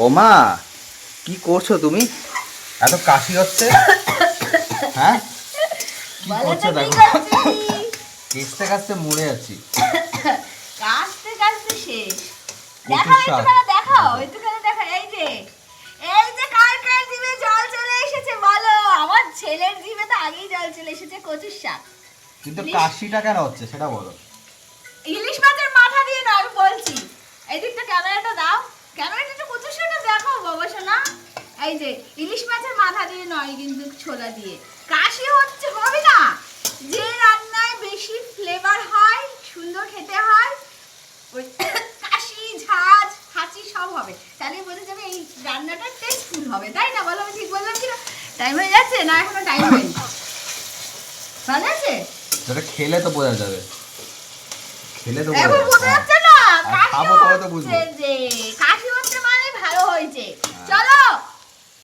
ও মা, কি করছো তুমি? এত কাশি হচ্ছে। হ্যাঁ, কি করছো দেখো। কাশতে কাশতে মরে যাচ্ছি। কাশতে কাশতে শেষ। দেখাও একটুখানি, দেখাও একটুখানি, দেখাও। এই যে কার কার জিভে জল চলে এসেছে বলো? আমার ছেলের জিভে তো আগেই জল চলে এসেছে কচুর শাক। কিন্তু কাশিটা কেন হচ্ছে সেটা বলো। ইলিশ মাছের মাথা দিয়ে না, আমি বলছি। এই দিকটা ক্যামেরাটা দাও, ক্যামেরাটা একটু কচুর শাকটা দেখাও বাবা সোনা। এই যে ইলিশ মাছের মাথা দিয়ে নয়, কিন্তু ছোলা দিয়ে। কাশি হচ্ছে, হবে না? যে রান্নায় বেশি ফ্লেভার হয়, সুন্দর খেতে হয়, ওই কাশি ঝাঁজ হাঁচি সব হবে। তাহলে বোঝা যাবে এই রান্নাটা টেস্টফুল হবে, তাই না? বলো, আমি ঠিক বললাম কি না? টাইম হয়ে যাচ্ছে না? এখনো টাইম হয়নি। ভালো আছে? যেটা খেলে তো বোঝা যাবে। খেলে তো এখন বোঝা যাচ্ছে না? খাবো তবে তো বুঝবো। কাশি